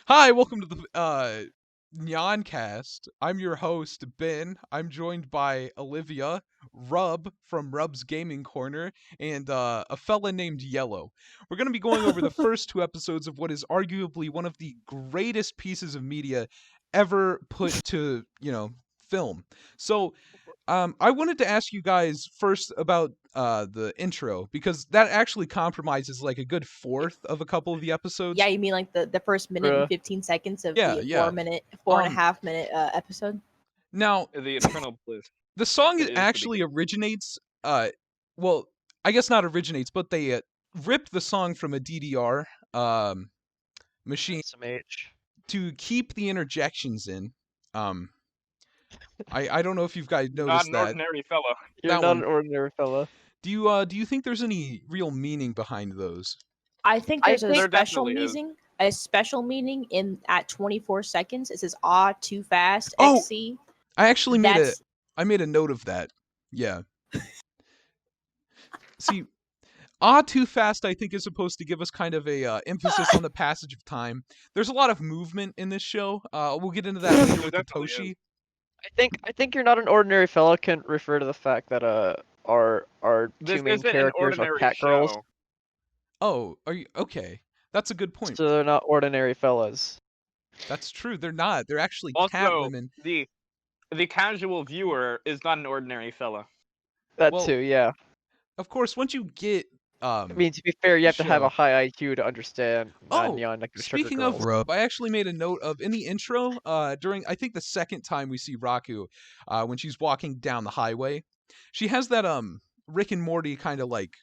Hi, welcome to the NYANCAST. I'm your host, Ben. I'm joined by Olivia, Rub from Rub's Gaming Corner, and a fella named Yellow. We're going to be going over the first two episodes of what is arguably one of the greatest pieces of media ever put to, film. So, I wanted to ask you guys first about the intro because that actually compromises like a good fourth of a couple of the Yeah, episodes. you mean like the first minute and 15 seconds of Yeah, the yeah. four and a Um, half minute episode? Now The Eternal Bliss. the song It is the actually beginning. originates. Well, I guess not originates, but they ripped the song from a DDR machine Some H. to keep the interjections in. Um, I don't know if you guys Not noticed an that. ordinary fellow. You're That not one. an ordinary fella. Do you think there's any real meaning behind those? I think I there's a think- There special definitely is. meaning. A special meaning in at 24 seconds. It says too fast Oh! XC. I actually made That's I made a note of that. Yeah. See, too fast, I think, is supposed to give us kind of a emphasis on the passage of time. There's a lot of movement in this show. We'll get into that later with There definitely Hitoshi. I think you're not an ordinary fella can refer to the fact that our This two main isn't an characters are ordinary cat show. girls, Oh, are you okay? That's a good point. so they're not ordinary fellas. That's true. They're not. They're actually cat Also, women. the casual viewer is not an ordinary fella. That Well, too, yeah. Of course, once you get I mean, to be fair, you have to have show. a high IQ to understand Oh, Nyan Neko Sugar speaking of Girls. Rub, I actually made a note of in the intro, during I think the second time we see Raku, when she's walking down the highway, she has that Rick and Morty kind of like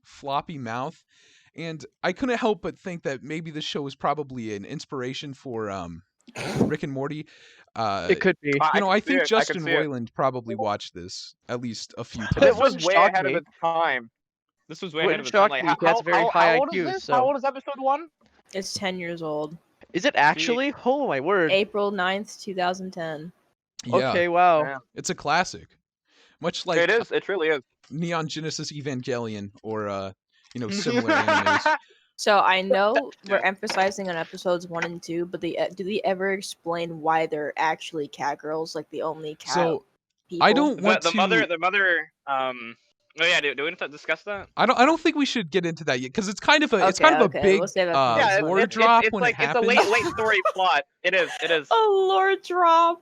floppy mouth, and I couldn't help but think that maybe this show is probably an inspiration for Rick and Morty. It could be. I think Justin see it. Roiland probably watched this at least a few But it times. This was wouldn't way shock ahead me. of its time. This was way ahead of Wouldn't its time. shock Like, me, he has a very high old IQ, is this? so- How old is episode 1? it's 10 years old. Is it actually? Oh my word. April 9th, 2010. Yeah, Okay, wow. Yeah. it's a classic, much like It is. It truly is. Neon Genesis Evangelion or similar animes. So I know we're Yeah. emphasizing on episodes 1 and 2, but do they ever explain why they're actually cat girls, like the only cat So people? I don't want The to. mother. Oh yeah. Do we need to discuss that? I don't think we should get into that yet because it's kind of a Okay, big we'll save it for uh, next Yeah, one. lore it's drop it's when like it happens. it's a late story plot. It is. It is. Oh, Lord, drop.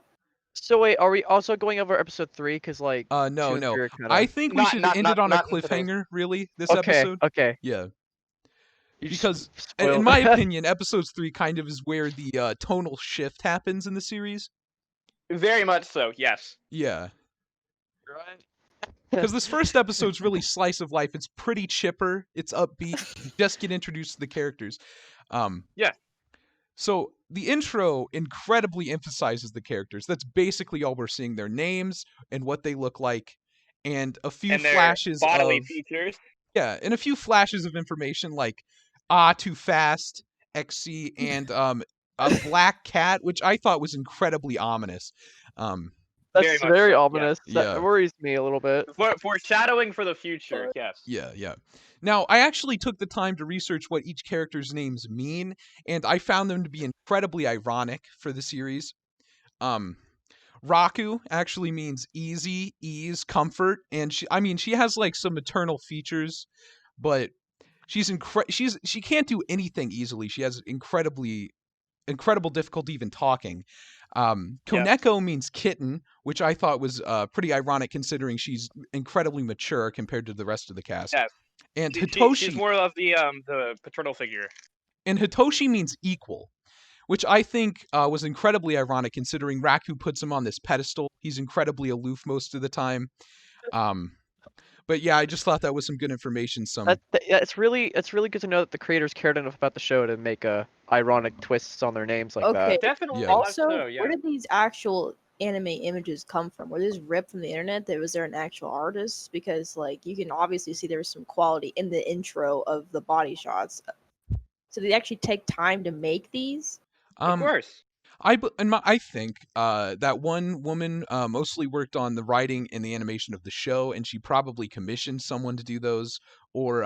So wait, are we also going over episode 3? Because like, No, 2 and no. 3 are kinda... I think we Not- should not- end not- it on a not in today's- cliffhanger. Really, this Okay, episode. okay. Yeah, You just because spoiled- in my opinion, episodes 3 kind of is where the tonal shift happens in the series. Very much so. Yes. Yeah. Right. Because this first episode's really slice of life. It's pretty chipper. It's upbeat. You just get introduced to the characters. Yeah. So the intro incredibly emphasizes the characters. That's basically all we're seeing: their names and what they look like, and a few And their flashes bodily of features. and a few flashes of information like too fast, XC, and a black cat, which I thought was incredibly ominous. Very That's much very so, yeah. ominous. Yeah. That worries me a little bit. Foreshadowing for the future. Yes. Yeah. Now, I actually took the time to research what each character's names mean, and I found them to be incredibly ironic for the series. Raku actually means easy, ease, comfort, and she has like some maternal features, but she can't do anything easily. She has incredible difficulty even talking. Koneko means kitten, which I thought was pretty ironic considering she's incredibly mature compared to the rest of the cast. Yes. And She's Hitoshi more of the paternal figure. means equal, which I think was incredibly ironic considering Raku puts him on this pedestal. He's incredibly aloof most of the time. But yeah, I just thought that was some good information. Yeah, it's really good to know that the creators cared enough about the show to make ironic twists on their names like Okay. that. Definitely. Yeah. Also, So, yeah. where did these actual anime images come from? Were these ripped from the internet? Was there an actual artist? Because like you can obviously see there was some quality in the intro of the body shots. So they actually take time to make these. Of course. I think that one woman mostly worked on the writing and the animation of the show, and she probably commissioned someone to do those, or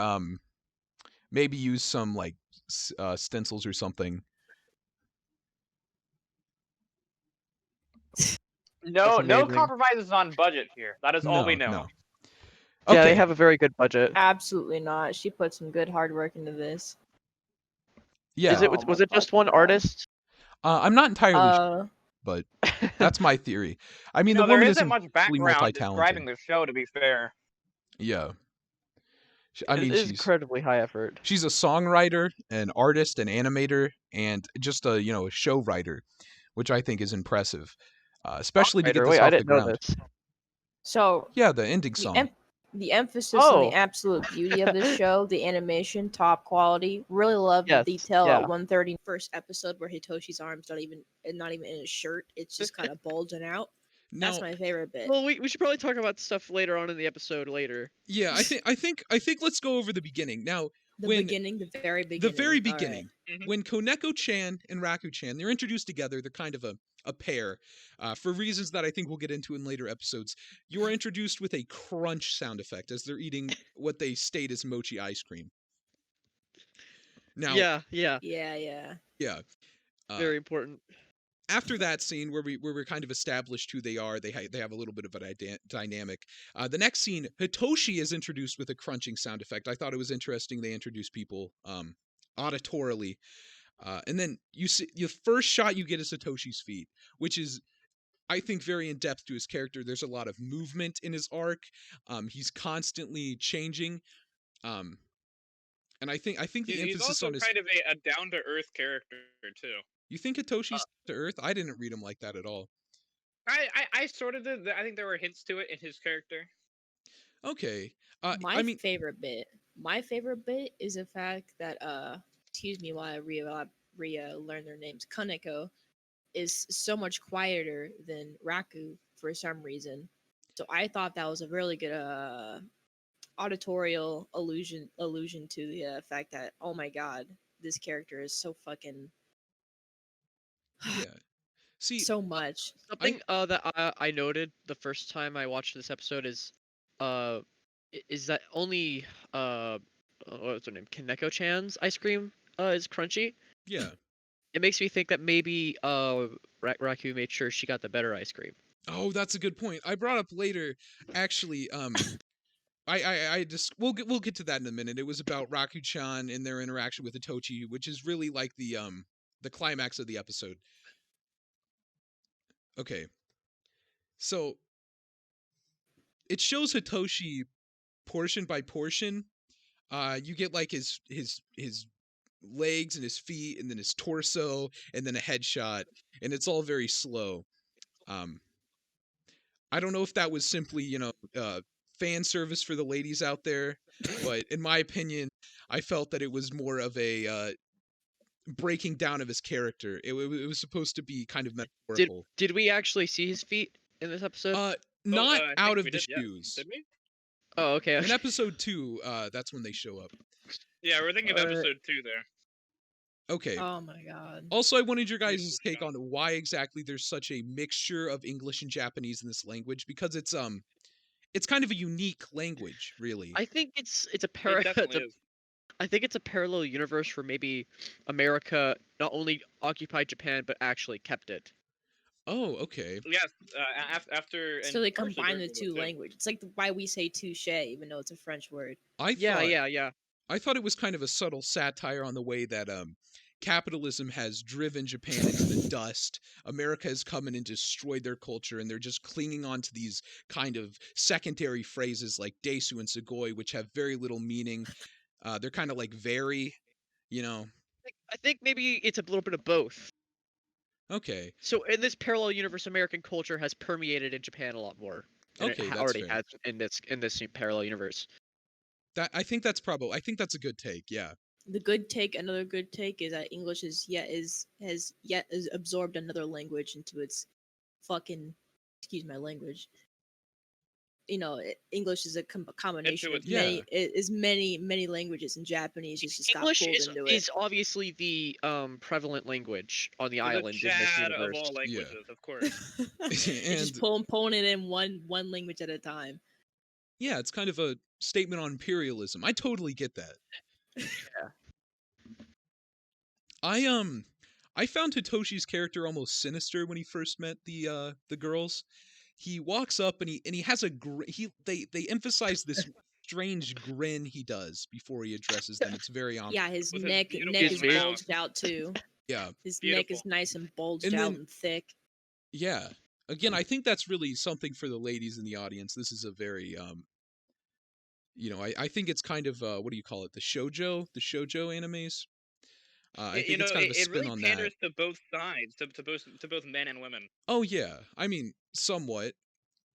maybe use some like stencils or something. No, no amazing. compromises on budget here. That is all we know. No. Yeah, they Okay. have a very good budget. Absolutely not. She put some good hard work into this. Yeah. Oh Was my it just fucking one God. artist? I'm not entirely sure, Uh, but that's my theory. I mean, the No, there woman isn't is much incredibly background describing multi-talented. the show, to be fair. Yeah. I mean, It is incredibly high effort. she's a songwriter, an artist, an animator, and just a a show writer, which I think is impressive, especially to get Songwriter, this wait, I off the didn't know ground. this. so Yeah, the ending the song. the emphasis on the Oh. absolute beauty of this show, the animation, top quality. Really love the Yes, detail yeah. at 1:30 first episode where Hitoshi's arm's not even in his shirt. It's just kind of bulging out. That's Now, my favorite bit. Well, we should probably talk about stuff later on in the episode later. yeah, I think let's go over the beginning. Now, The when beginning, the very the beginning. very All right. beginning, when Koneko-chan and Raku-chan, they're introduced together, they're kind of a pair, for reasons that I think we'll get into in later episodes. You are introduced with a crunch sound effect as they're eating what they state is mochi ice cream. Now, Yeah, Yeah. very important. after that scene where we're kind of established who they are, they have a little bit of a dynamic. The next scene, Hitoshi is introduced with a crunching sound effect. I thought it was interesting they introduced people auditorily. And then you see the first shot you get is Hitoshi's feet, which is, I think, very in depth to his character. There's a lot of movement in his arc. He's constantly changing. And I think the He's emphasis also on his. kind of a down to earth character too. You think Hitoshi's to Earth? I didn't read him like that at all. I sort of did. I think there were hints to it in his character. Okay. My I mean, favorite bit. My favorite bit is the fact that excuse me while I learn their names. Koneko is so much quieter than Raku for some reason. So I thought that was a really good auditorial allusion to the fact that, oh my god, this character is so fucking yeah. See, so much. Something that I noted the first time I watched this episode is that only what's her name, Koneko-chan's ice cream is crunchy. yeah. It makes me think that maybe Raku made sure she got the better ice cream. Oh, that's a good point. I brought up later, actually. I just we'll get to that in a minute. It was about Raku-chan and their interaction with Hitoshi, which is really like the climax of the episode. Okay. So it shows Hitoshi portion by portion. You get like his legs and his feet, and then his torso, and then a headshot, and it's all very slow. I don't know if that was simply fan service for the ladies out there, but in my opinion, I felt that it was more of a breaking down of his character. It was supposed to be kind of metaphorical. Did we actually see his feet in this episode? Not I out think of we the did, yeah. shoes. Did we? Oh, okay. In episode 2, that's when they show up. Yeah, we're thinking of episode 2 there. Okay. Oh my god. Also, I wanted your guys' take on why exactly there's such a mixture of English and Japanese in this language, because it's kind of a unique language, really. I think it's a It definitely is. I think it's a parallel universe where maybe America not only occupied Japan but actually kept it. Oh, okay. Yes, after. So they partially combine the during two World War II. languages. It's like why we say touche, even though it's a French word. Yeah. I thought it was kind of a subtle satire on the way that capitalism has driven Japan into the dust. America has come in and destroyed their culture, and they're just clinging on to these kind of secondary phrases like desu and sugoi, which have very little meaning. They're kind of like very, I think maybe it's a little bit of both. Okay. So in this parallel universe, American culture has permeated in Japan a lot more. Okay, that's already fair. has in this parallel universe. I think that's a good take. Yeah. The good take, another good take, is that English has absorbed another language into its fucking, excuse my language. English is a combination of many languages, and Japanese just English got pulled into it. is obviously the prevalent language on the island in this Chad universe. of all languages, of course. It's just pulling it in one language at a time. Yeah, it's kind of a statement on imperialism. I totally get that. Yeah. I found Hitoshi's character almost sinister when he first met the girls. He walks up and he has a they emphasize this strange grin he does before he addresses them. It's very on. Yeah, his With his neck beautiful neck is mouth. bulged out too. Yeah. His neck Beautiful. is nice and bulged And out then- and thick. Yeah. Again, I think that's really something for the ladies in the audience. This is a very I think it's kind of what do you call it? The shoujo animes. I think it's kind of a it spin really on panders that. to both sides, to both men and women. Oh yeah. I mean, somewhat.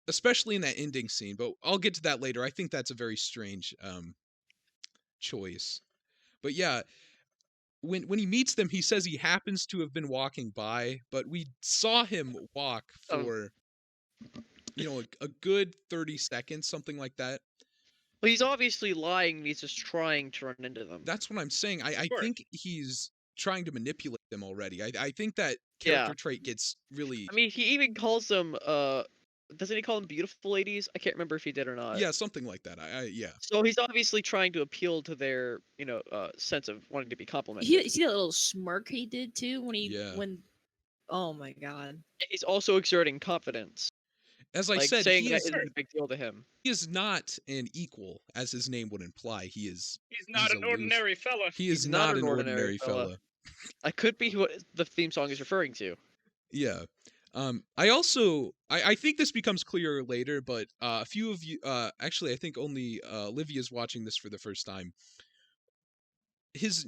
Especially in that ending scene, but I'll get to that later. I think that's a very strange choice. But yeah, when he meets them, he says he happens to have been walking by, but we saw him walk for a good 30 seconds, something like that. Well, he's obviously lying. He's just trying to run into them. That's what I'm saying. I Sure. think he's trying to manipulate them already. I think that character trait gets really I mean, he even calls them. Doesn't he call them beautiful ladies? I can't remember if he did or not. yeah, something like that. Yeah. So he's obviously trying to appeal to their, sense of wanting to be complimented. You see that little smirk he did too Yeah. oh my god. He's also exerting confidence, As I like said, saying he that is, isn't a big deal to him. he is not an equal, as his name would imply. He's not He's an aloof. ordinary fella. He is He's not an ordinary fella. I could be what the theme song is referring to. Yeah. I think this becomes clearer later, but a few of you, actually, I think only Olivia's watching this for the first time. His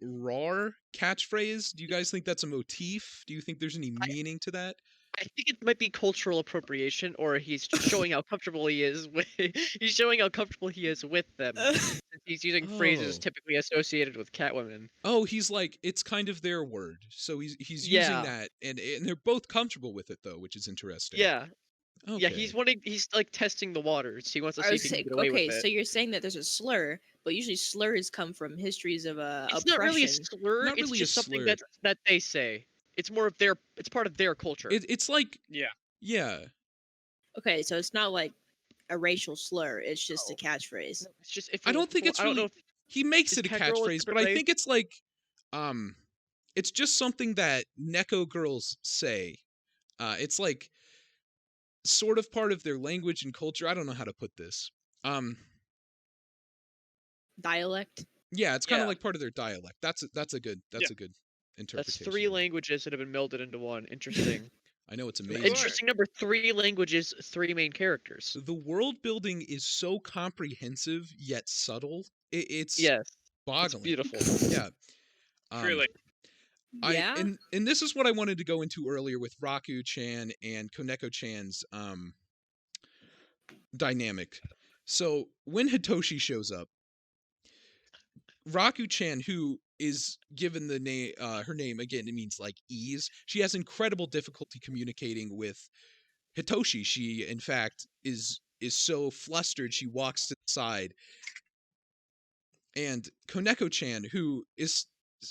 Rawr catchphrase, do you guys think that's a motif? Do you think there's any meaning to that? I think it might be cultural appropriation, or he's just showing how comfortable he is with. He's showing how comfortable he is with them. Since he's using phrases Oh. typically associated with Catwomen. Oh, he's like, it's kind of their word. So he's using Yeah. that, and they're both comfortable with it, though, which is interesting. Yeah, Okay. yeah. He's like testing the waters. He wants to see if he can get away okay, with it. so you're saying that there's a slur, but usually slurs come from histories of It's oppression. not really a slur. Not It's really a just something slur. that they say. It's more of their. It's part of their culture. It's like, Yeah. yeah. Okay, so it's not like a racial slur. It's just a No. catchphrase. It's just if I don't think it's I don't really. know if He makes Is it a Cat Girl a catchphrase, but different I race? think it's like, it's just something that Neko girls say. It's like sort of part of their language and culture. I don't know how to put this. Dialect. Yeah, it's kind of Yeah. like part of their dialect. That's a good Yeah. interpretation. that's 3 languages that have been melded into one. Interesting. I know it's Sure. amazing. Interesting number. 3 languages, 3 main characters. The world building is so comprehensive yet subtle. It's Yes, it's boggling. beautiful. Yeah. Truly. Yeah. And this is what I wanted to go into earlier with Raku-chan and Koneko-chan's dynamic. So when Hitoshi shows up, Raku-chan, who is given the name, her name again, it means like ease. She has incredible difficulty communicating with Hitoshi. She, in fact, is so flustered she walks to the side. And Koneko-chan, who is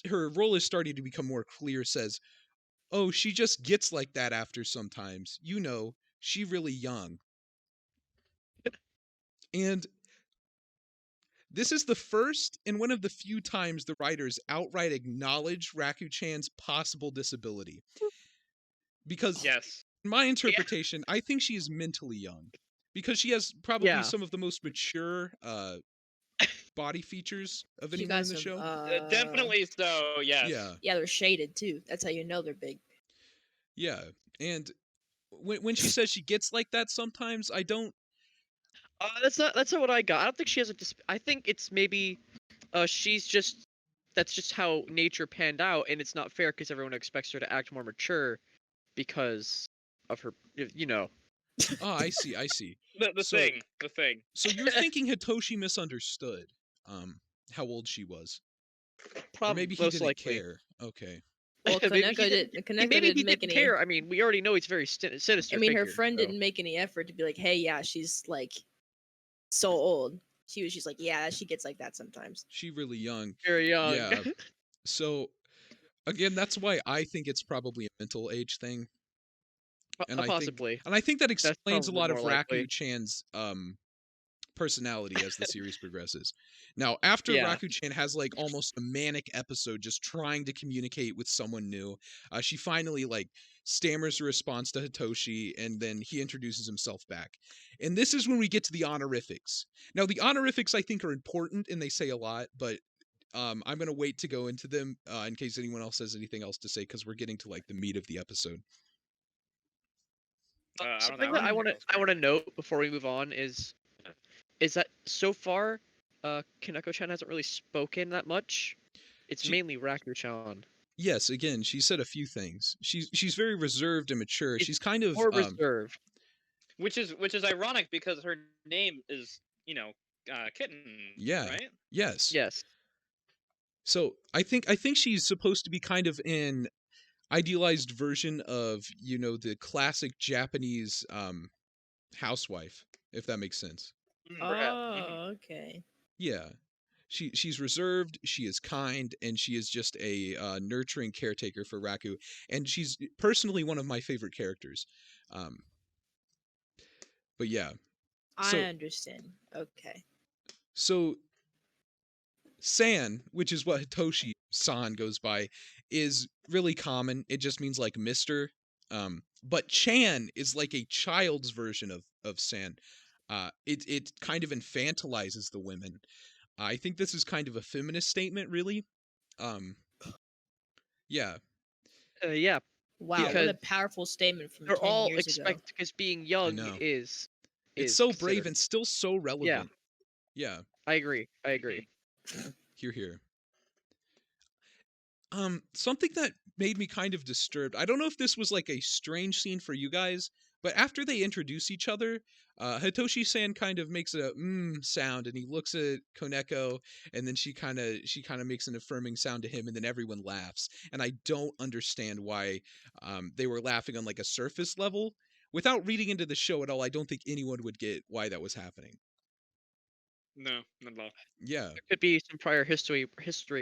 her role is starting to become more clear, says, "Oh, she just gets like that after sometimes. You know, she really young." And this is the first and one of the few times the writers outright acknowledge Raku-chan's possible disability. Because Yes. in my interpretation, I think she is mentally young. Because she has probably Yeah. some of the most mature body features of She anyone got in the some, show. Definitely so. Yes. Yeah. Yeah, they're shaded too. That's how you know they're big. Yeah. And when she says she gets like that sometimes, I don't. That's not what I got. I don't think she has a I think it's maybe she's just that's just how nature panned out, and it's not fair because everyone expects her to act more mature because of her, Oh, I see. The So- thing. So you're thinking Hitoshi misunderstood how old she was. Or Probably maybe he most didn't likely. care. Okay. Well, Maybe Koneko he didn't. Koneko Maybe he didn't make didn't any. care. I mean, we already know he's very sinister. I mean, her figure, friend so. didn't make any effort to be like, "Hey, yeah, she's like so old." She's like, "Yeah, she gets like that sometimes." She really young. Very young. Yeah. So again, that's why I think it's probably a mental age thing. And I think Possibly. And I think that explains a probably lot of more likely. Raku-chan's personality as the series progresses. Now, after Yeah. Raku-chan has like almost a manic episode just trying to communicate with someone new, she finally like stammers a response to Hitoshi, and then he introduces himself back. And this is when we get to the honorifics. Now, the honorifics I think are important and they say a lot, but I'm gonna wait to go into them in case anyone else has anything else to say, because we're getting to like the meat of the episode. I don't Something know. that I want to note before we move on is that so far, Koneko-chan hasn't really spoken that much. It's She- mainly Raku-chan. Yes, again, she said a few things. She's very reserved and mature. It's She's kind of More reserved. Which is ironic because her name is, Kitten. Yeah. Right. yes. Yes. So I think she's supposed to be kind of an idealized version of the classic Japanese housewife, if that makes sense. Perhaps. Oh, okay. Yeah. She's reserved, she is kind, and she is just a nurturing caretaker for Raku, and she's personally one of my favorite characters. But yeah, I understand. Okay. so San, which is what Hitoshi-san goes by, is really common. It just means like Mister. But Chan is like a child's version of San. It kind of infantilizes the women. I think this is kind of a feminist statement, really. Yeah. Yeah. Wow, what Because a powerful statement from They're 10 all years ago. expected because being young know. is It's so brave considered. and still so relevant. Yeah. I agree. Hear, hear. Something that made me kind of disturbed. I don't know if this was like a strange scene for you guys, but after they introduce each other, Hitoshi-san kind of makes a sound, and he looks at Koneko, and then she kind of makes an affirming sound to him, and then everyone laughs. And I don't understand why they were laughing on like a surface level. Without reading into the show at all, I don't think anyone would get why that was happening. No, not at all. Yeah. There could be some prior history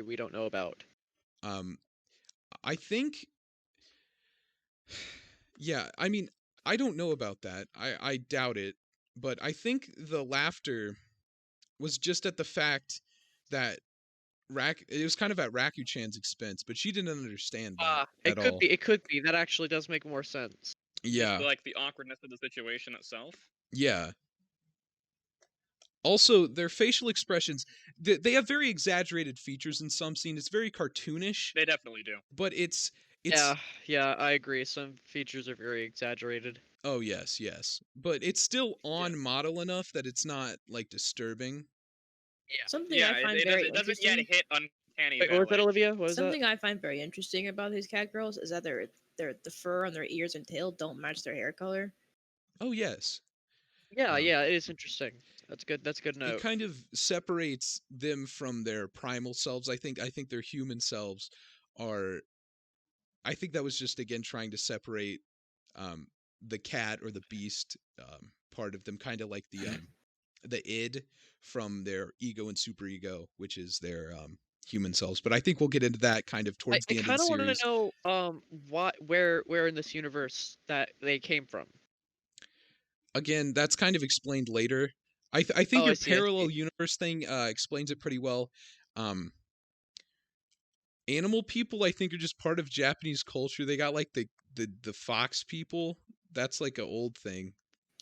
we don't know about. I think, yeah, I mean, I don't know about that. I doubt it, but I think the laughter was just at the fact that it was kind of at Raku-chan's expense, but she didn't understand that at all. It could be. That actually does make more sense. Yeah, Just, like the awkwardness of the situation itself. yeah. Also, their facial expressions, they have very exaggerated features in some scenes. It's very cartoonish, They definitely do. but it's Yeah, I agree. Some features are very exaggerated. oh yes, but it's still on model enough that it's not like disturbing. Something Yeah, I find it very doesn't yet interesting. hit uncanny Wait, what was that, valley. Olivia? What was that? Something I find very interesting about these cat girls is that the fur on their ears and tail don't match their hair color. Oh yes. Yeah, it is interesting. That's good. That's a good It note. kind of separates them from their primal selves. I think their human selves are. I think that was just again trying to separate the cat or the beast part of them, kind of like the id from their ego and superego, which is their human selves. But I think we'll get into that kind of towards the end of the I kind of series. want to know where in this universe that they came from. Again, that's kind of explained later. I think Oh, your I see. parallel universe thing explains it pretty well. Animal people, I think, are just part of Japanese culture. They got like the fox people. That's like an old thing.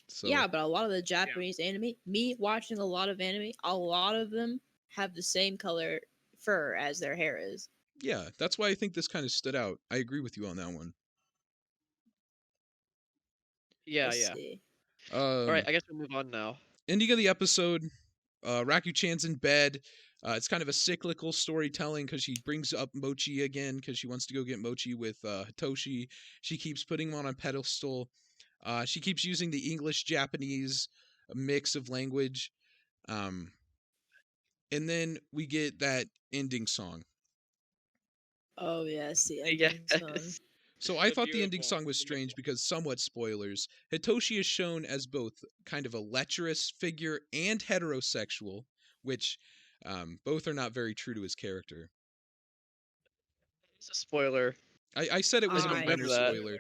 So Yeah, but a lot of the Japanese anime, me watching a lot of anime, a lot of them have the same color fur as their hair is. yeah, that's why I think this kind of stood out. I agree with you on that one. Yeah. Let's see. All right, I guess we'll move on now. Ending of the episode, Raku-chan's in bed. It's kind of a cyclical storytelling because she brings up Mochi again because she wants to go get Mochi with Hitoshi. She keeps putting him on a pedestal. She keeps using the English-Japanese mix of language. And then we get that ending song. Oh yes, the Yes. ending song. So I So thought the ending beautiful, song was strange because somewhat spoilers. Hitoshi is shown as both kind of a lecherous figure and heterosexual, which both are not very true to his character. It's a spoiler. I said it was I a minor remember that. spoiler.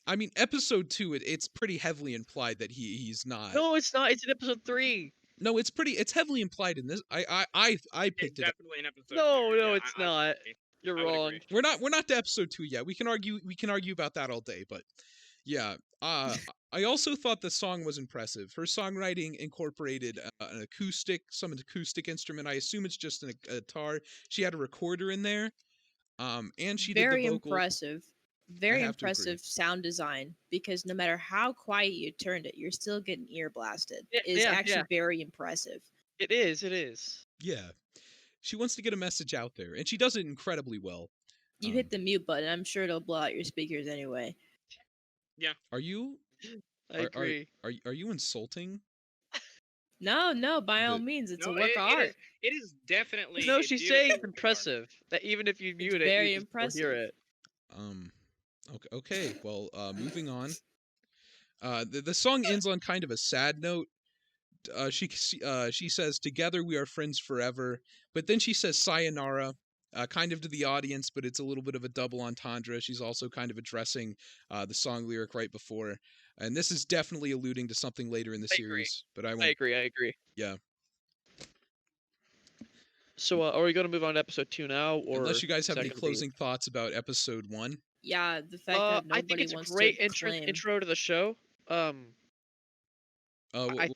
I mean, episode 2, it's pretty heavily implied that he's not. No, it's not. It's in episode 3. No, it's heavily implied in this. I It's picked it up. definitely an episode. No, two, no, yeah, it's I would not. agree. You're I would wrong. agree. We're not to episode 2 yet. We can argue about that all day, but yeah. I also thought the song was impressive. Her songwriting incorporated some acoustic instrument. I assume it's just a guitar. She had a recorder in there. And she did the Very vocal. impressive. Very have to agree. impressive sound design, because no matter how quiet you turned it, you're still getting ear blasted. Yeah, It's yeah, actually yeah. very impressive. It is. Yeah. She wants to get a message out there, and she does it incredibly well. You hit the mute button, I'm sure it'll blow out your speakers anyway. Are you I agree. are you insulting? No, by all The- means, it's No, a work of art. It is definitely. No, a she's beautiful saying work it's of art. impressive. That even if you mute it, very you can still hear impressive. it. Okay. Well, moving on. The song ends on kind of a sad note. She says, "Together we are friends forever," but then she says sayonara, kind of to the audience, but it's a little bit of a double entendre. She's also kind of addressing the song lyric right before, and this is definitely alluding to something later in the I agree. series. But I I won't. agree. Yeah. So, are we going to move on to episode 2 now, or Unless you guys is have that any gonna be- closing thoughts about episode 1. Yeah, the fact that I nobody think it's a wants great to claim. intro to the show. I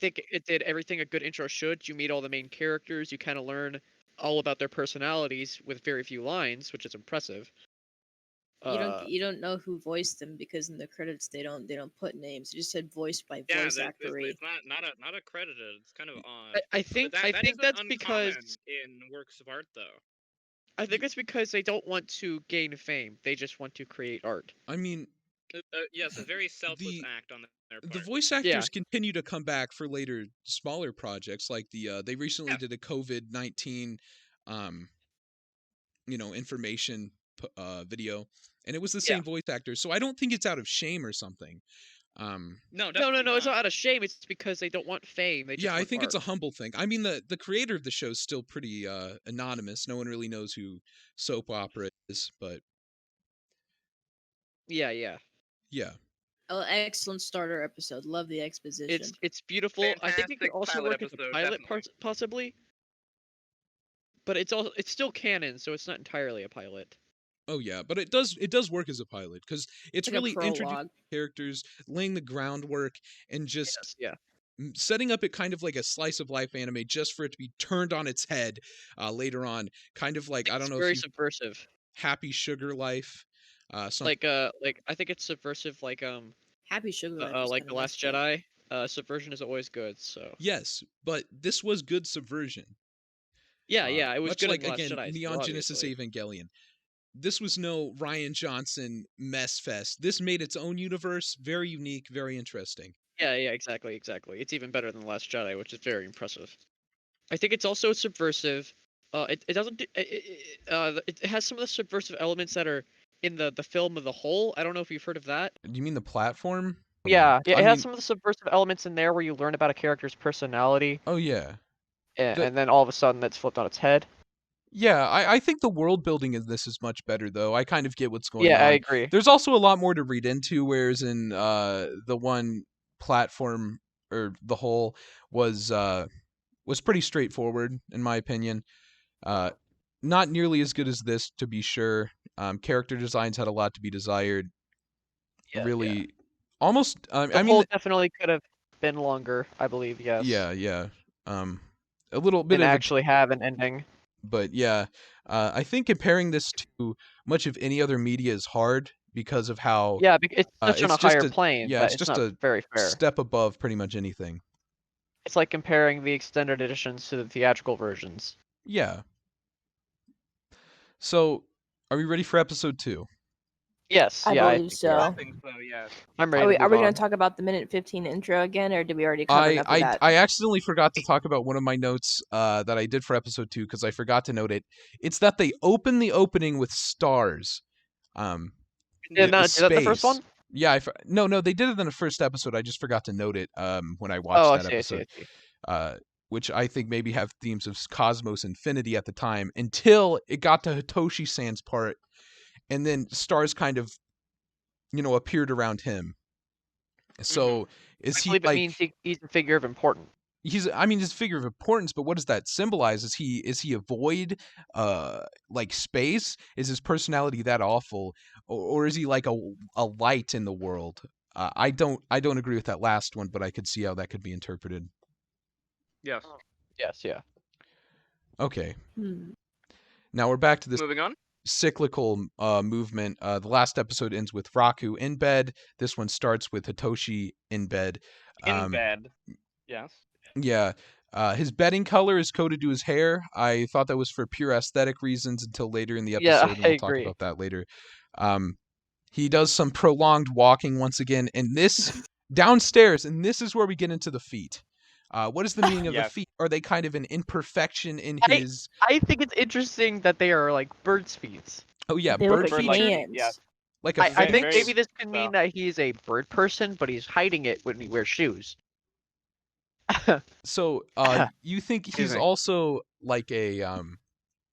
think it did everything a good intro should. You meet all the main characters. You kind of learn all about their personalities with very few lines, which is impressive. You don't know who voiced them, because in the credits they don't put names. It just said voiced by Yeah, voice actory. it's not accredited. It's kind of odd. I think But that think isn't that's uncommon because in works of art, though. I think it's because they don't want to gain fame. They just want to create art. I mean, Yes, a very selfless the- act on their part. the voice actors continue to come back for later smaller projects, like they recently did a COVID-19 information video, and it was the same voice actor, so I don't think it's out of shame or something. No, It's not out of shame. It's because they don't want fame. They just I want think it's a art. humble thing. I mean, the creator of the show is still pretty anonymous. No one really knows who Soap Opera is, but Yeah. Oh, excellent starter episode. Love the exposition. It's beautiful. I think it could Fantastic also pilot work as a episode, pilot definitely. possibly. But it's still canon, so it's not entirely a pilot. oh yeah, but it does work as a pilot because it's Like a really introducing prologue. characters, laying the groundwork, and just Yes, yeah. setting up it kind of like a slice of life anime, just for it to be turned on its head later on. Kind of like, I don't It's know very if you subversive. Happy Sugar Life, Like I think it's subversive like Happy Sugar Life is like kinda The Last messed up. Jedi. Subversion is always good, so yes, but this was good subversion. yeah, it was much good like in The Last again Jedi, Neon so Genesis obviously. Evangelion. This was no Ryan Johnson mess fest. This made its own universe, very unique, very interesting. Yeah, exactly. It's even better than The Last Jedi, which is very impressive. I think it's also subversive. It doesn't do, it has some of the subversive elements that are in the film of the whole. I don't know if you've heard of that. Do you mean the platform? Yeah, it I has mean- some of the subversive elements in there where you learn about a character's personality, Oh yeah. and then all of a sudden that's flipped on its head. Yeah, I think the world building in this is much better though. I kind of get what's going Yeah, on. I agree. There's also a lot more to read into, whereas in the one platform or the whole was pretty straightforward in my opinion. Not nearly as good as this, to be sure. Character designs had a lot to be desired. Yeah, Really, almost. The I mean, whole definitely could have been longer, I believe. Yes. yeah. A little bit And of a actually have an ending. but yeah, I think comparing this to much of any other media is hard because of how Yeah, it's such on it's a higher just plane. yeah, that it's it's just not a very fair. step above pretty much anything. It's like comparing the extended editions to the theatrical versions. Yeah. So, are we ready for episode 2? Yes, I yeah, I believe think so. we I are. think so. Yes. I'm ready Are we to move going on. to talk about the minute 15 intro again, or did we already cover enough of that? I accidentally forgot to talk about one of my notes that I did for episode 2 because I forgot to note it. It's that they open the opening with stars. Did that the first one? Yeah, no, they did it in the first episode. I just forgot to note it when I watched Oh, I that see, episode. I see. Which I think maybe have themes of Cosmos Infinity at the time until it got to Hitoshi San's part, and then stars kind of, appeared around him. So is I he believe it like? means he's a figure of importance. his figure of importance, but what does that symbolize? Is he a void, like space? Is his personality that awful, or is he like a light in the world? I don't agree with that last one, but I could see how that could be interpreted. Yes. Yes, yeah. Okay, Hmm. now we're back to this Moving on. cyclical movement. The last episode ends with Raku in bed. This one starts with Hitoshi in bed. In bed. Yes. Yeah. His bedding color is coded to his hair. I thought that was for pure aesthetic reasons until later in the Yeah, episode, and I we'll talk agree. about that later. He does some prolonged walking once again, and this downstairs, and this is where we get into the feet. What is the meaning of the Yes. feet? Are they kind of an imperfection in I- his? I think it's interesting that they are like birds' feet. Oh yeah, They look bird like feet, bird-like feet, hands. yeah. like a I phoenix? think very- maybe this can mean so. that he's a bird person, but he's hiding it when he wears shoes. So, you think Excuse he's me. also like a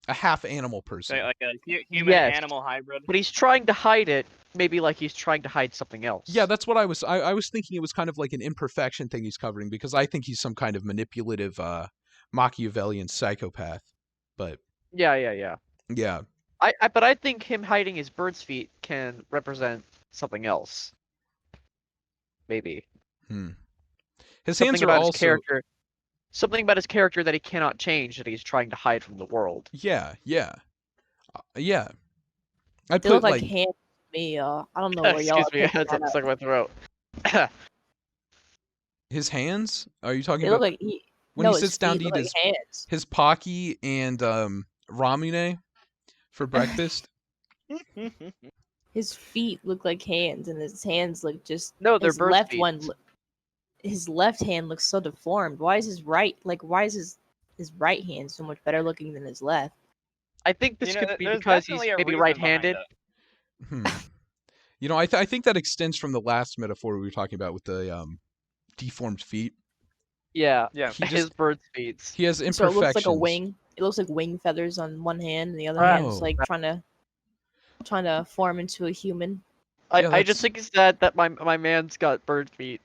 half animal person? Like a human Yes. animal hybrid. But he's trying to hide it, maybe like he's trying to hide something else. Yeah, that's what I was thinking. It was kind of like an imperfection thing he's covering, because I think he's some kind of manipulative Machiavellian psychopath. But yeah. yeah, But I think him hiding his bird's feet can represent something else. Maybe. his Something hands are about also his character. Something about his character that he cannot change, that he's trying to hide from the world. yeah. I They put look like like hands to me. I don't know where y'all. Excuse me, I are had picking something that stuck up. in my throat. his hands. Are you talking They look about like he. when no, he his sits down feet to look eat like hands. his Pocky and ramune for breakfast? His feet look like hands, and his hands look just. No, they're his bird's left feet. one. His left hand looks so deformed. Why is his right? Like, why is his right hand so much better looking than his left? I think this You know, could be there's because he's definitely a maybe reason behind right-handed. it. You know, I think that extends from the last metaphor we were talking about with the deformed feet. Yeah, Yeah. He his just bird's feet. he has So imperfections. it looks like a wing. It looks like wing feathers on one hand, and the other Oh. hand's like trying to form into a human. I Yeah, just that's- think it's sad that my man's got bird feet.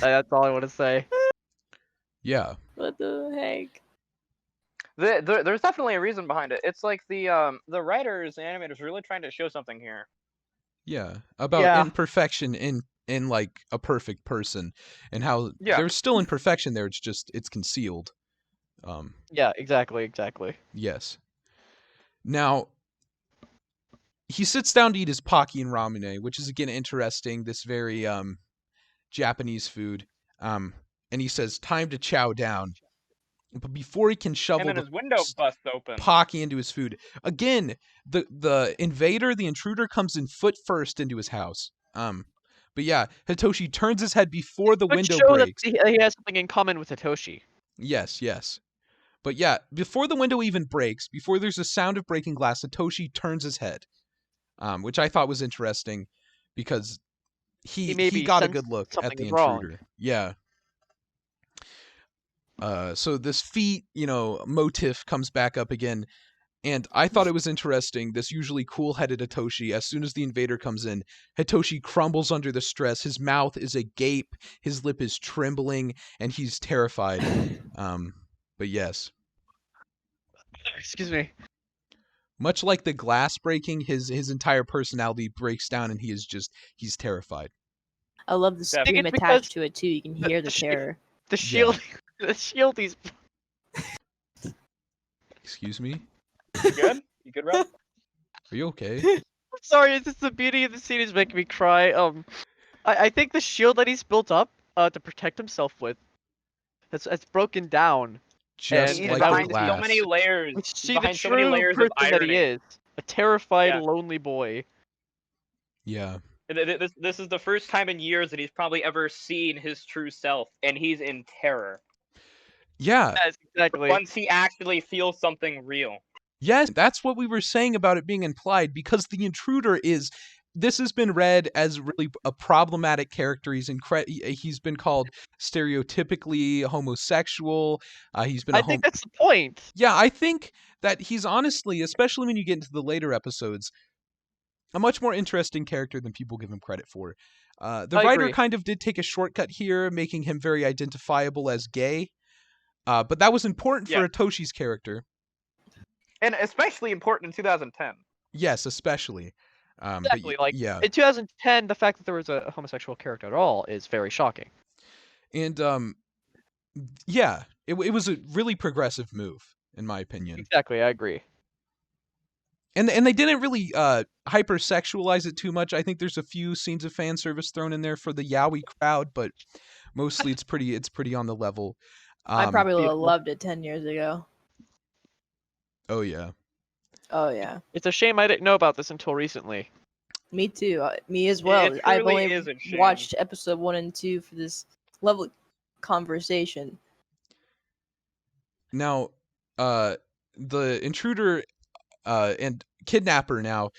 That's all I want to say. Yeah. What the heck? There's definitely a reason behind it. It's like the writers and animators are really trying to show something here. Yeah, about Yeah. imperfection in like a perfect person, and how Yeah. there's still imperfection there. It's concealed. Yeah, exactly. Yes. Now he sits down to eat his Pocky and ramune, which is again interesting. This very Japanese food. And he says, "Time to chow down." But before he can And shovel then the his window busts open. Pocky into his food again, the invader, the intruder, comes in foot first into his house. But yeah, Hitoshi turns his head before the Could window show breaks. that he has something in common with Hitoshi. Yes. But yeah, before the window even breaks, before there's a sound of breaking glass, Hitoshi turns his head, which I thought was interesting because he maybe got a sensed good look at something the is wrong. intruder. Yeah. So this feet, motif comes back up again. And I thought it was interesting, this usually cool-headed Hitoshi, as soon as the invader comes in, Hitoshi crumbles under the stress, his mouth is agape, his lip is trembling, and he's terrified. But yes. Excuse me. Much like the glass breaking, his entire personality breaks down and he's terrified. I love the Yeah. I think scream it's attached because to it too. You can hear the the terror. The shield, the shield he's. Excuse me? You good? You good, Rob? Are you okay? Sorry, it's just the beauty of the scene is making me cry. I think the shield that he's built up to protect himself with, it's broken down. Just And like that the was- glass. so many layers. We see behind the so many true layers person of that he irony. is. A terrified, Yeah. lonely boy. Yeah. This is the first time in years that he's probably ever seen his true self, and he's in terror. Yeah. Yes, exactly. Once he actually feels something real. Yes, that's what we were saying about it being implied, because the intruder is. This has been read as really a problematic character. He's been called stereotypically homosexual. He's been I think that's the point. Yeah, I think that he's honestly, especially when you get into the later episodes, a much more interesting character than people give him credit for. The I writer agree. kind of did take a shortcut here, making him very identifiable as gay. But that was important Yeah. for Hitoshi's character. And especially important in 2010. Yes, especially. Exactly. Like yeah, in 2010, the fact that there was a homosexual character at all is very shocking. and yeah, it was a really progressive move in my opinion. Exactly, I agree. And they didn't really hypersexualize it too much. I think there's a few scenes of fan service thrown in there for the yaoi crowd, but mostly it's pretty on the level. I probably would have Beautiful. loved it 10 years ago. Oh yeah. Oh yeah, It's a shame I didn't know about this until recently. me too. Me as well. It I've truly only is a shame. watched episode 1 and 2 for this lovely conversation. Now, the intruder and kidnapper now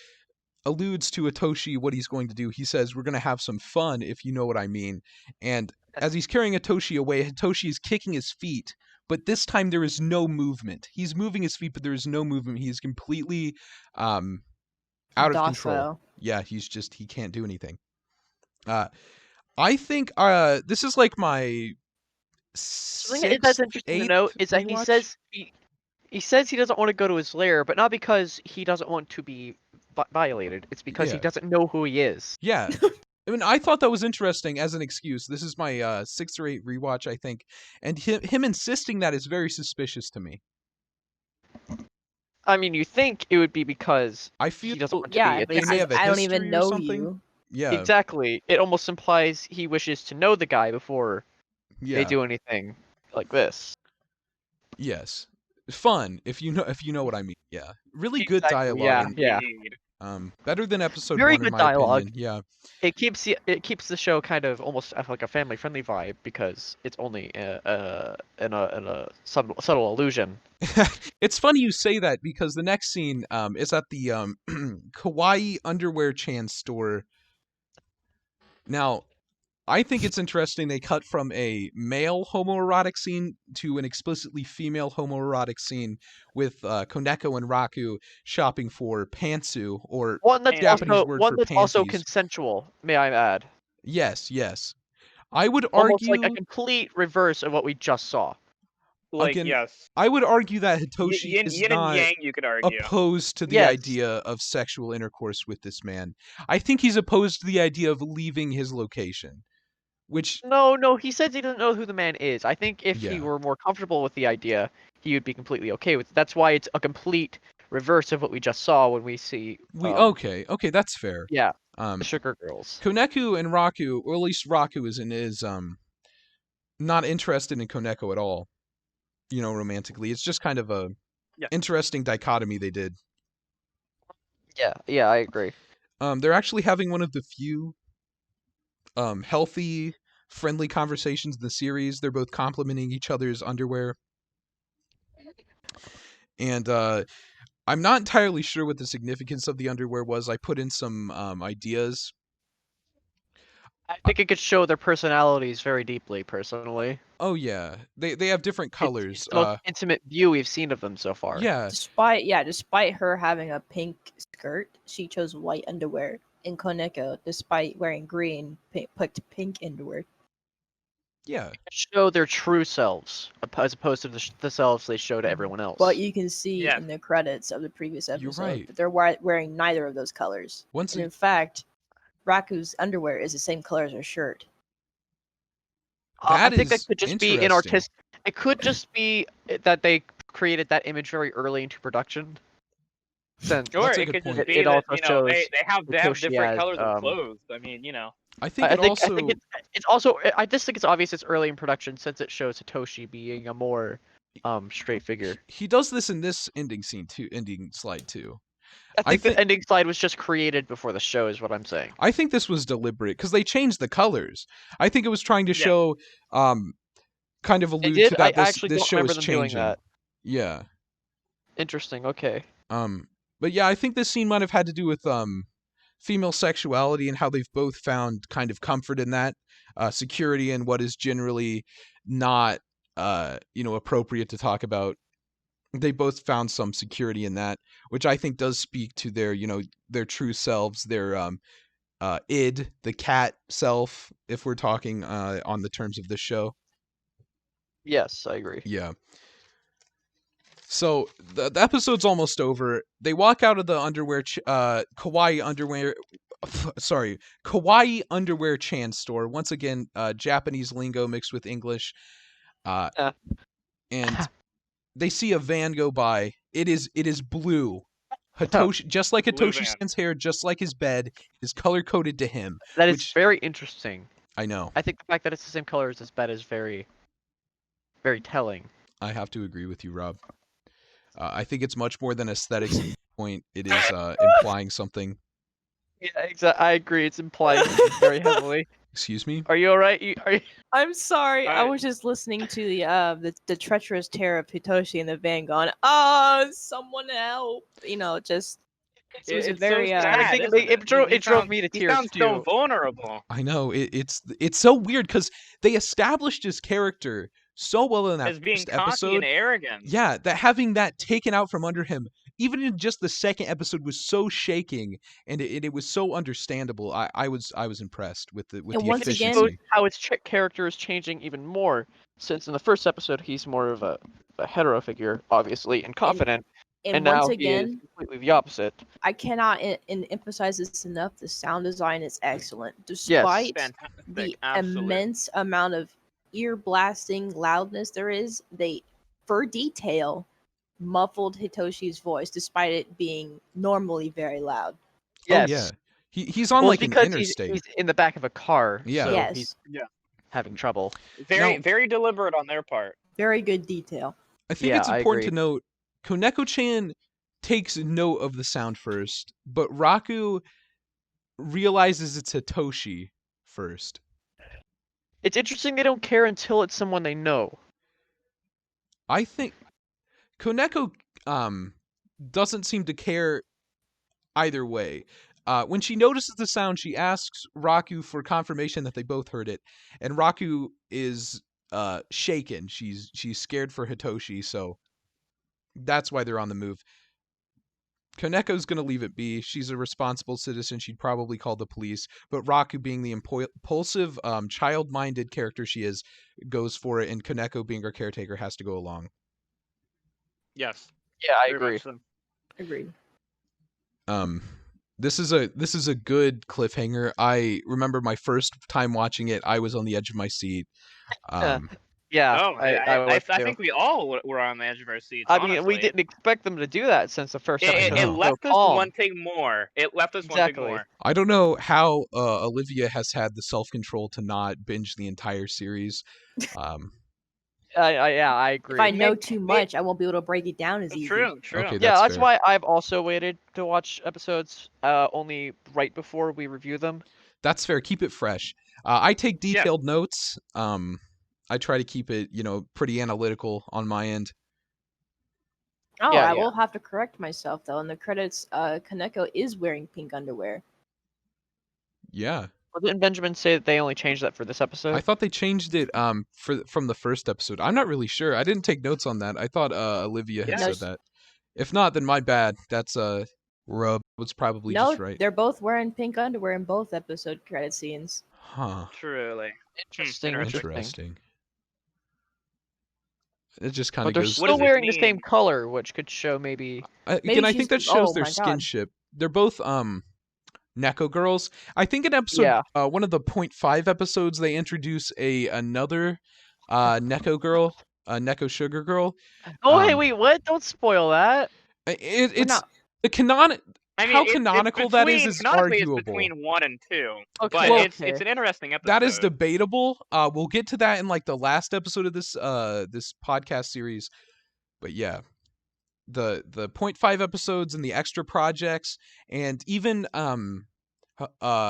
alludes to Hitoshi what he's going to do. He says, "We're going to have some fun, if you know what I mean." And as he's carrying Hitoshi away, Hitoshi is kicking his feet, but this time there is no movement. He's moving his feet, but there is no movement. He is completely out of control. Docile. Yeah, he can't do anything. I think this is like my Something that's interesting to note is that he says he doesn't want to go to his lair, but not because he doesn't want to be violated. It's because he Yeah. doesn't know who he is. Yeah. I mean, I thought that was interesting as an excuse. This is my 6 or 8 rewatch, I think, and him insisting that is very suspicious to me. I mean, you think it would be because I he feel doesn't want to Yeah, be but he They may says, have a I don't history even or know something. you. yeah, Exactly. It almost implies he wishes to know the guy before yeah, they do anything like this. yes, fun if you know what I mean. Yeah, really good Exactly, dialogue. yeah. Indeed. Better than episode Very 1 in good my dialogue. opinion. Yeah, It keeps the show kind of almost like a family friendly vibe because it's only in a subtle allusion. it's funny you say that because the next scene is at the kawaii underwear chan store. Now, I think it's interesting they cut from a male homoerotic scene to an explicitly female homoerotic scene with Koneko and Raku shopping for pantsu, or One that's Japanese word for also panties. consensual, may I add. Yes. I would Almost argue like a complete reverse of what we just saw. Like, Again, yes. I would argue that Hitoshi Yin, is yin and not yang, you could argue. opposed to the Yes. idea of sexual intercourse with this man. I think he's opposed to the idea of leaving his location, which No, he says he doesn't know who the man is. I think if he Yeah. were more comfortable with the idea, he would be completely okay with it. That's why it's a complete reverse of what we just saw when we see okay, that's fair. yeah, Um, the Sugar Girls. Koneko and Raku, or at least Raku is not interested in Koneko at all. You know, romantically, it's just kind of a Yeah. interesting dichotomy they did. Yeah, I agree. They're actually having one of the few healthy, friendly conversations in the series. They're both complimenting each other's underwear. And I'm not entirely sure what the significance of the underwear was. I put in some ideas. I think it could show their personalities very deeply, personally. Oh yeah, they have different colors. It's the most intimate view we've seen of them so far. Yeah, Despite her having a pink skirt, she chose white underwear. In Koneko, despite wearing green, picked pink underwear. yeah. Show their true selves as opposed to the selves they show to everyone else. But you can see Yeah. in the credits of the previous You're episode right. that they're wearing neither of those colors. Once And ag- in fact, Raku's underwear is the same color as her shirt. I That think that is could just be interesting. It could just be that they created that image very early into production. Since Or That's a it good could point. just It be that, also you know, shows they have Hitoshi different as, colors of clothes. I mean, you know. I think I it think also it's also I just think it's obvious it's early in production since it shows Hitoshi being a more straight figure. he does this in this ending slide too. I think thi- the ending slide was just created before the show, is what I'm saying. I think this was deliberate because they changed the colors. I think it was trying to Yeah. show, kind of They allude did. to that I this actually this don't show remember is them doing changing. that. Yeah. Interesting. Okay. But yeah, I think this scene might have had to do with female sexuality and how they've both found kind of comfort in that, security and what is generally not appropriate to talk about. They both found some security in that, which I think does speak to their their true selves, their id, the cat self, if we're talking on the terms of this show. Yes, I agree. Yeah. So the episode's almost over. They walk out of the kawaii underwear. Sorry, kawaii underwear Chan store. Once again, Japanese lingo mixed with English. Uh. And they see a van go by. It is blue. Hitoshi, just like Blue Hitoshi van. San's hair, just like his bed, is color coded to him. That is which very interesting. I know. I think the fact that it's the same color as his bed is very, very telling. I have to agree with you, Rob. I think it's much more than aesthetics at this point. It is implying something. Yeah, exactly. I agree. It's implying something very heavily. Excuse me? Are you all right? Are you? I'm sorry. I Alright. was just listening to the treacherous tale of Hitoshi in the van going, someone help. You know, just it was a It's very so I sad, think isn't it drove He it drove sounds- me to He tears sounds too. so vulnerable. I know. It's so weird because they established his character so well in that As being first cocky episode. and arrogant. Yeah, that having that taken out from under him, even in just the second episode, was so shaking, and it was so understandable. I was impressed with the And efficiency. once again- Shows how his character is changing even more, since in the first episode he's more of a hetero figure, obviously, and confident, and now once he is again, completely the opposite. I cannot emphasize this enough. The sound design is excellent, despite Fantastic. the Absolutely. immense amount of ear blasting loudness there is. They, for detail, muffled Hitoshi's voice, despite it being normally very loud. Yes. Oh yeah, he's on Well, like it's an because interstate. he's in the back of a car, Yeah. so Yes, he's Yeah. having trouble. Very, Now- very deliberate on their part. very good detail. I think Yeah, it's I important to agree. note Koneko-chan takes note of the sound first, but Raku realizes it's Hitoshi first. It's interesting they don't care until it's someone they know. I think Koneko doesn't seem to care either way. When she notices the sound, she asks Raku for confirmation that they both heard it, and Raku is shaken. She's scared for Hitoshi, so that's why they're on the move. Koneko's gonna leave it be. She's a responsible citizen. She'd probably call the police, but Raku, being the impulsive, child-minded character she is, goes for it, and Koneko, being her caretaker, has to go along. Yes. Yeah, I very agree. much so. Agreed. This is a good cliffhanger. I remember my first time watching it, I was on the edge of my seat. Yeah, Oh, I I was too. think we all were on the edge of our seats. I mean, we honestly. didn't expect them to do that since the first It, episode. it No. was left so us calm. wanting more. It left us Exactly. wanting more. I don't know how Olivia has had the self-control to not binge the entire series. Yeah, I agree. If I know too much, I won't be able to break it down as easy. True, true. Okay, Yeah, that's fair. why I've also waited to watch episodes only right before we review them. That's fair. Keep it fresh. I take detailed notes. I try to keep it, pretty analytical on my end. Oh, Yeah, I yeah. will have to correct myself though. In the credits, Koneko is wearing pink underwear. Yeah, Well, didn't Benjamin say that they only changed that for this episode? I thought they changed it from the first episode. I'm not really sure. I didn't take notes on that. I thought Olivia had Yeah. said that. If not, then my bad. That's Rub was probably No, just right. they're both wearing pink underwear in both episode credit scenes. Huh. Truly. Interesting. Interesting. It just kind But of they're goes. What does still it wearing the same mean? color, which could show maybe. Again, I think that she's- shows oh their my God. skinship. They're both Neko girls. I think in episode one of the 0.5 episodes they introduce another Neko girl, Neko Sugar Girl. Oh, hey, Um, wait, what? Don't spoil that. It's not- the canon. I mean, How it's canonical that is canonically arguable. It's between 1 and 2. Okay, But Well, it's an interesting episode. That is debatable. We'll get to that in like the last episode of this this podcast series. But yeah, the 0.5 episodes and the extra projects, and even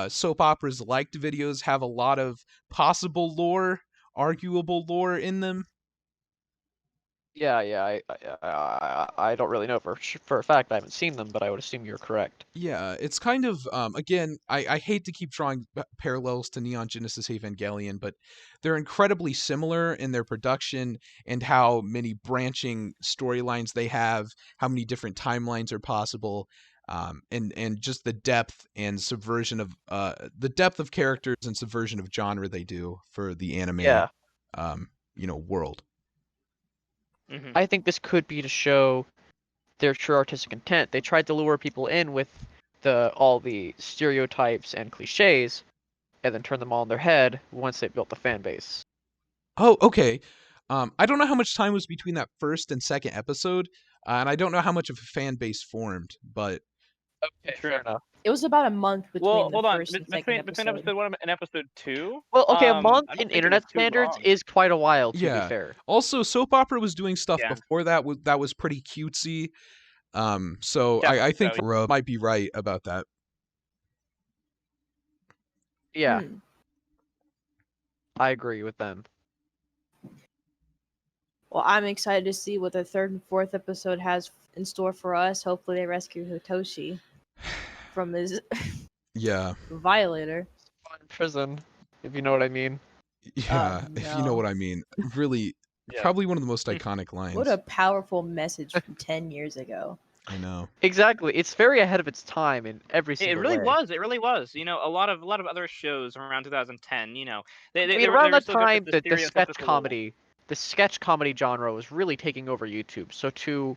soap operas liked videos have a lot of possible lore, arguable lore in them. Yeah. I don't really know for a fact. I haven't seen them, but I would assume you're correct. Yeah, it's kind of again, I hate to keep drawing parallels to Neon Genesis Evangelion, but they're incredibly similar in their production and how many branching storylines they have, how many different timelines are possible, and just the depth and subversion of the depth of characters and subversion of genre they do for the anime Yeah. world. Mhm. I think this could be to show their true artistic intent. They tried to lure people in with all the stereotypes and cliches, and then turn them all on their head once they built the fan base. Oh, okay. I don't know how much time was between that first and second episode, and I don't know how much of a fan base formed, but Okay, True. fair enough. It was about a month between Well, the hold on. first and second Between episode. episode 1 and episode 2. Well, okay, a month I don't in think it internet was too standards long. is quite a while, to Yeah. be fair. also soap opera was doing stuff Yeah. before that that was pretty cutesy. So I Definitely think so. Rob might be right about that. Yeah, Hmm. I agree with them. Well, I'm excited to see what the third and fourth episode has in store for us. Hopefully, they rescue Hitoshi from his Yeah, violator. In prison, if you know what I mean. yeah. If you know no. what I mean. Really, Yeah. probably one of the most iconic lines. What a powerful message from 10 years ago. I know. Exactly, it's very ahead of its time in every It single really way. was. It really was. You know, a lot of other shows around 2010. You know, I mean, they around were that still just time, the the sketch comedy genre was really taking over YouTube. So to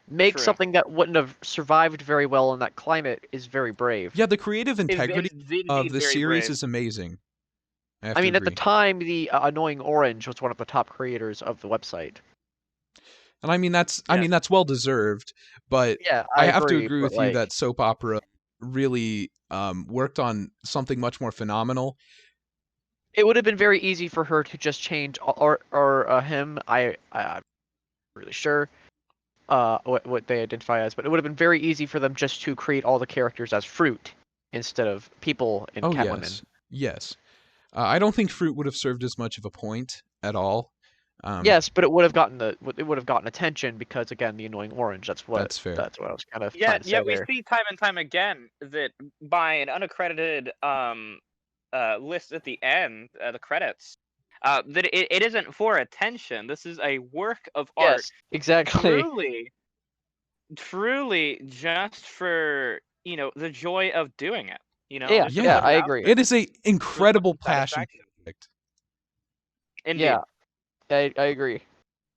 make True. something that wouldn't have survived very well in that climate is very brave. Yeah, the creative integrity indeed of the very series brave. is amazing. I have I to mean, at the agree. time, the Annoying Orange was one of the top creators of the website. And I mean that's Yes. that's well deserved, but Yeah, I I have to agree, agree but with you like, that soap opera really worked on something much more phenomenal. it would have been very easy for her to just change or him. I'm really sure what they identify as, but it would have been very easy for them just to create all the characters as fruit instead of people and Oh Catwoman. yes, yes. I don't think fruit would have served as much of a point at all. Yes, but it would have gotten attention because again, the Annoying Orange. That's That's fair. That's what I was kind of trying to say Yet we there. see time and time again that by an unaccredited list at the end, the credits, that it isn't for attention. This is a work of art, Yes, exactly. truly just for the joy of doing it. You know, Yeah, just to yeah, put I it out agree. there. It is a incredible some passion satisfaction. project. Indeed. Yeah, I agree.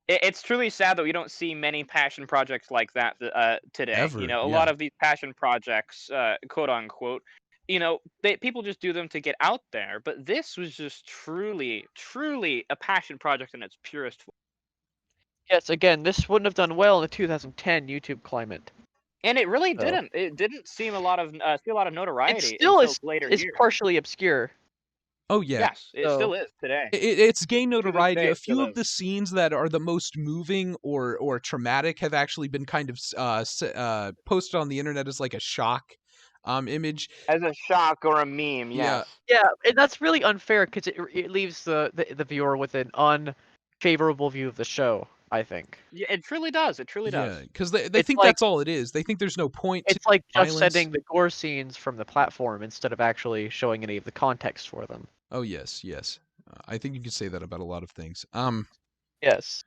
It's truly sad that we don't see many passion projects like that today. Ever, You know, a yeah. lot of these passion projects, quote unquote, people just do them to get out there. But this was just truly, truly a passion project in its purest form. Yes, again, this wouldn't have done well in the 2010 YouTube climate. And it really So- didn't. It didn't seem see a lot of It notoriety still until is later is years. partially obscure. Oh yeah. Yes, it So- still is today. It's gained this notoriety. day A it still few of is. the scenes that are the most moving or traumatic have actually been kind of posted on the internet as like a shock image. As a shock or a meme, Yeah. yes. Yeah, and that's really unfair because it leaves the viewer with an unfavorable view of the show, I think. Yeah, it truly does. It truly Yeah, does. because they It's think like- that's all it is. They think there's no point to It's like just violence. sending the gore scenes from the platform instead of actually showing any of the context for them. Oh yes, yes. I think you could say that about a lot of things. Yes.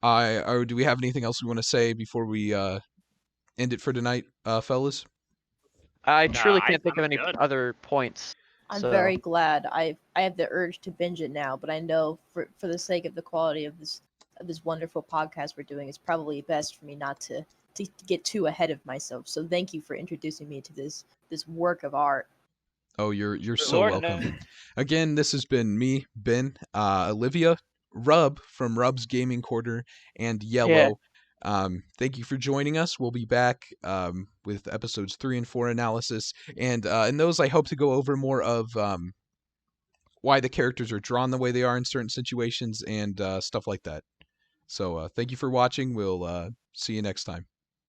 Do we have anything else we want to say before we end it for tonight, fellas? I Nah, truly can't think of I'm any good. other points. I'm So- very glad. I have the urge to binge it now, but I know for the sake of the quality of this wonderful podcast we're doing, it's probably best for me not to get too ahead of myself. So thank you for introducing me to this work of art. Oh, you're so Lord, welcome. Again, this has been me, Ben, Olivia, Rub from Rub's Gaming Corner, and Yellow. Thank you for joining us. We'll be back with episodes 3 and 4 analysis, and in those I hope to go over more of why the characters are drawn the way they are in certain situations and stuff like that. So thank you for watching. We'll see you next time.